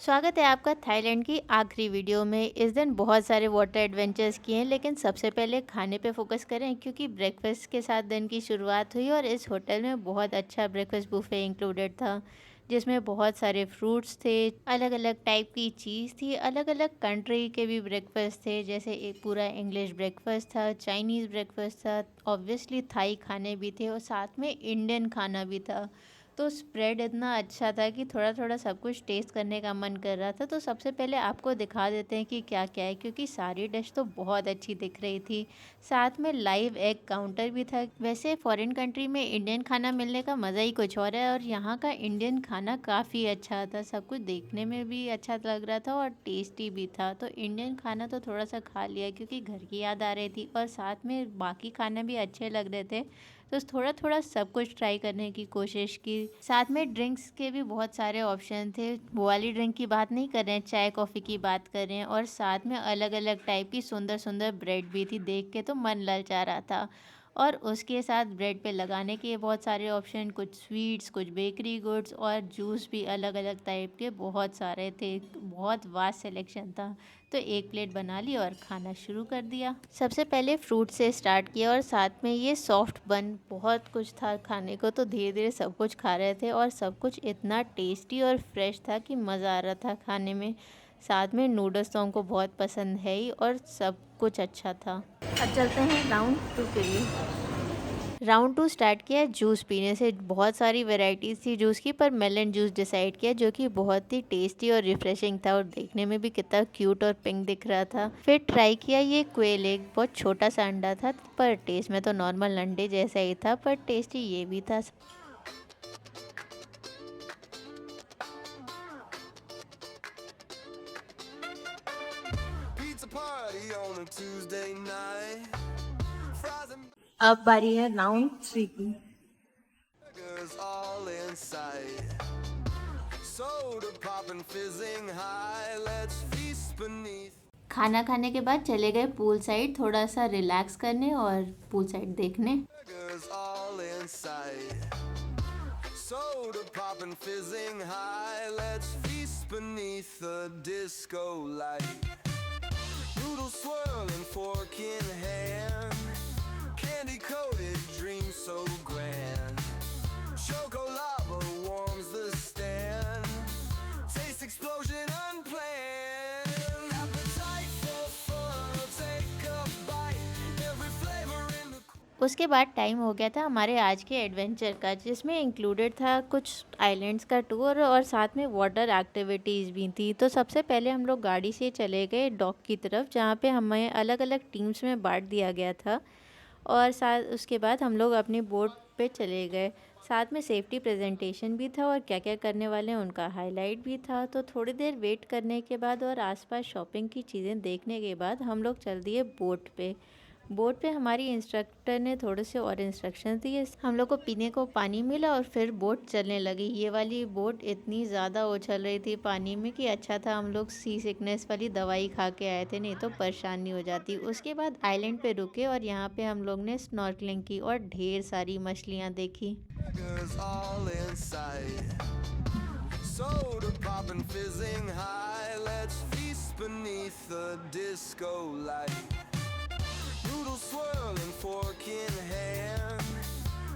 स्वागत है आपका थाईलैंड की आखिरी वीडियो में। इस दिन बहुत सारे वाटर एडवेंचर्स किए हैं, लेकिन सबसे पहले खाने पे फोकस करें क्योंकि ब्रेकफास्ट के साथ दिन की शुरुआत हुई और इस होटल में बहुत अच्छा ब्रेकफास्ट बुफे इंक्लूडेड था, जिसमें बहुत सारे फ्रूट्स थे, अलग अलग टाइप की चीज़ थी, अलग अलग कंट्री के भी ब्रेकफास्ट थे। जैसे एक पूरा इंग्लिश ब्रेकफास्ट था, चाइनीज़ ब्रेकफास्ट था, ऑब्वियसली थाई खाने भी थे और साथ में इंडियन खाना भी था। तो स्प्रेड इतना अच्छा था कि थोड़ा थोड़ा सब कुछ टेस्ट करने का मन कर रहा था। तो सबसे पहले आपको दिखा देते हैं कि क्या क्या है, क्योंकि सारी डिश तो बहुत अच्छी दिख रही थी। साथ में लाइव एग काउंटर भी था। वैसे फॉरेन कंट्री में इंडियन खाना मिलने का मज़ा ही कुछ और है और यहाँ का इंडियन खाना काफ़ी अच्छा था। सब कुछ देखने में भी अच्छा लग रहा था और टेस्टी भी था। तो इंडियन खाना तो थोड़ा सा खा लिया क्योंकि घर की याद आ रही थी और साथ में बाकी खाने भी अच्छे लग रहे थे, तो थोड़ा थोड़ा सब कुछ ट्राई करने की कोशिश की। साथ में ड्रिंक्स के भी बहुत सारे ऑप्शन थे। वो वाली ड्रिंक की बात नहीं कर रहे हैं, चाय कॉफ़ी की बात कर रहे हैं। और साथ में अलग अलग टाइप की सुंदर सुंदर ब्रेड भी थी, देख के तो मन ललचा रहा था। और उसके साथ ब्रेड पे लगाने के बहुत सारे ऑप्शन, कुछ स्वीट्स, कुछ बेकरी गुड्स और जूस भी अलग अलग टाइप के बहुत सारे थे। बहुत वास्ट सिलेक्शन था। तो एक प्लेट बना ली और खाना शुरू कर दिया। सबसे पहले फ्रूट से स्टार्ट किया और साथ में ये सॉफ्ट बन, बहुत कुछ था खाने को। तो धीरे धीरे सब कुछ खा रहे थे और सब कुछ इतना टेस्टी और फ्रेश था कि मज़ा आ रहा था खाने में। साथ में नूडल्स तो हमको बहुत पसंद है ही और सब कुछ अच्छा था। अब चलते हैं राउंड 2 के लिए। राउंड 2 स्टार्ट किया जूस पीने से। बहुत सारी वैरायटीज़ थी जूस की, पर मेलन जूस डिसाइड किया, जो कि बहुत ही टेस्टी और रिफ्रेशिंग था और देखने में भी कितना क्यूट और पिंक दिख रहा था। फिर ट्राई किया ये क्वेल एग। बहुत छोटा सा अंडा था, पर टेस्ट में तो नॉर्मल अंडे जैसा ही था, पर टेस्टी ये भी था। Pizza party on a Tuesday night. Fries and अब बारी है राउंड 3 की। burgers all in sight. Soda popping, fizzing high. Let's feast beneath. खाना खाने के बाद चले गए पूल साइड, थोड़ा सा रिलैक्स करने और पूल साइड देखने। Burgers all in sight. Soda popping, fizzing high. Let's feast beneath the disco light. Noodles swirling, fork in hand. Candy coated dreams so grand. Choco lava warms the stand. Taste explosion unplanned. Appetite for fun. Take a bite. Every flavor in the उसके बाद time हो गया था हमारे आज के adventure का, जिसमें इंक्लूडेड था कुछ आइलैंड्स का टूर और साथ में वाटर एक्टिविटीज़ भी थी। तो सबसे पहले हम लोग गाड़ी से चले गए डॉक की तरफ, जहाँ पे हमें अलग अलग टीम्स में बांट दिया गया था। और साथ उसके बाद हम लोग अपनी बोट पे चले गए। साथ में सेफ्टी प्रेजेंटेशन भी था और क्या क्या करने वाले हैं उनका हाईलाइट भी था। तो थोड़ी देर वेट करने के बाद और आसपास शॉपिंग की चीज़ें देखने के बाद हम लोग चल दिए बोट पे। बोट पे हमारी इंस्ट्रक्टर ने थोड़े से और इंस्ट्रक्शन दिए, हम लोग को पीने को पानी मिला और फिर बोट चलने लगी। ये वाली बोट इतनी ज़्यादा उछल रही थी पानी में कि अच्छा था हम लोग सी सिकनेस वाली दवाई खा के आए थे, नहीं तो परेशानी हो जाती। उसके बाद आइलैंड पे रुके और यहाँ पे हम लोग ने स्नॉर्कलिंग की और ढेर सारी मछलियाँ देखी। burgers all in sight. Soda popping, fizzing high. Let's feast beneath the disco light. Noodles swirling, fork in hand.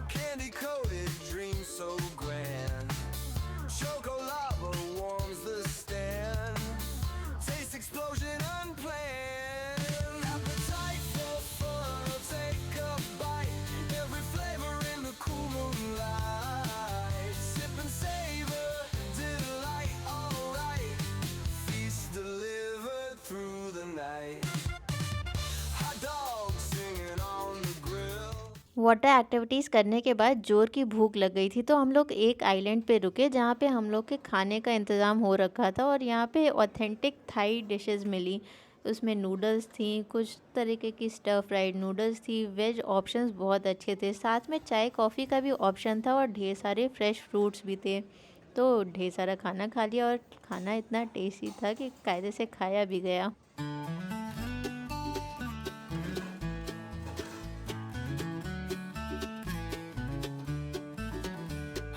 Candy coated dreams so grand. Choco lava warms the stand. Taste explosion unplanned. Appetite for fun. Take a bite. Every flavor in the cool moonlight. Sip and savor. Delight, alright. Feast delivered through the night. Hot dogs singing on the grill. Water activities करने के बाद जोर की भूख लग गई थी, तो हम लोग एक आइलैंड पे रुके जहाँ पे हम लोग के खाने का इंतज़ाम हो रखा था और यहाँ पे ऑथेंटिक थाई डिशेस मिली। उसमें नूडल्स थी, कुछ तरीके की स्टर फ्राइड नूडल्स थी, वेज ऑप्शंस बहुत अच्छे थे, साथ में चाय कॉफ़ी का भी ऑप्शन था और ढेर सारे फ्रेश फ्रूट्स भी थे। तो ढेर सारा खाना खा लिया और खाना इतना टेस्टी था कि कायदे से खाया भी गया।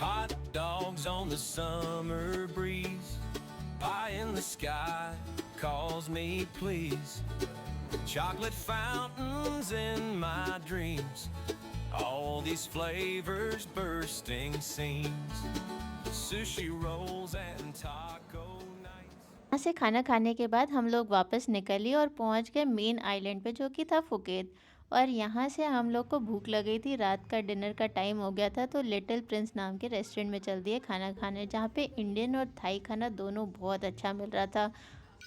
Hot dogs on the summer breeze. Pie in the sky calls me please. Chocolate fountains in my dreams. All these flavors, bursting seams. Sushi rolls and taco nights. यहाँ से खाना खाने के बाद हम लोग वापस निकले और पहुँच गए मेन आइलैंड पे, जो कि था फुकेत। और यहाँ से हम लोग को भूख लगी थी, रात का डिनर का टाइम हो गया था, तो लिटिल प्रिंस नाम के रेस्टोरेंट में चल दिए खाना खाने, जहाँ पे इंडियन और थाई खाना दोनों बहुत अच्छा मिल रहा था।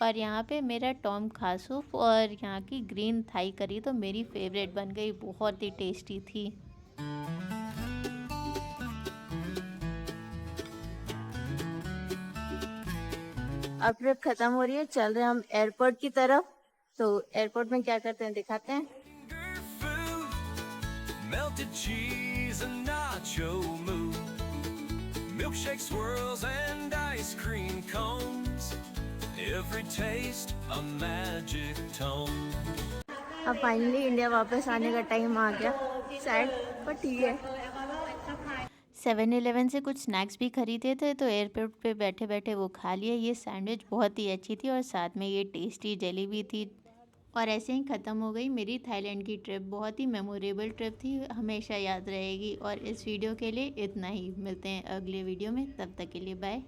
और यहाँ पे मेरा टॉम खा सूप और यहाँ की ग्रीन थाई करी तो मेरी फेवरेट बन गई, बहुत ही टेस्टी थी। अब ट्रिप खत्म हो रही है, चल रहे हैं हम एयरपोर्ट की तरफ। तो एयरपोर्ट में क्या करते हैं दिखाते हैं। Finger food, melted cheese and nacho mousse, milkshake swirls and ice cream cones. Every taste a magic tone. अब फाइनली इंडिया वापस आने का टाइम आ गया, सैड पर ठीक है। 7-Eleven से कुछ स्नैक्स भी खरीदे थे, तो एयरपोर्ट पे बैठे बैठे वो खा लिए। ये सैंडविच बहुत ही अच्छी थी और साथ में ये टेस्टी जेली भी थी। और ऐसे ही ख़त्म हो गई मेरी थाईलैंड की ट्रिप। बहुत ही मेमोरेबल ट्रिप थी, हमेशा याद रहेगी। और इस वीडियो के लिए इतना ही, मिलते हैं अगले वीडियो में, तब तक के लिए बाय।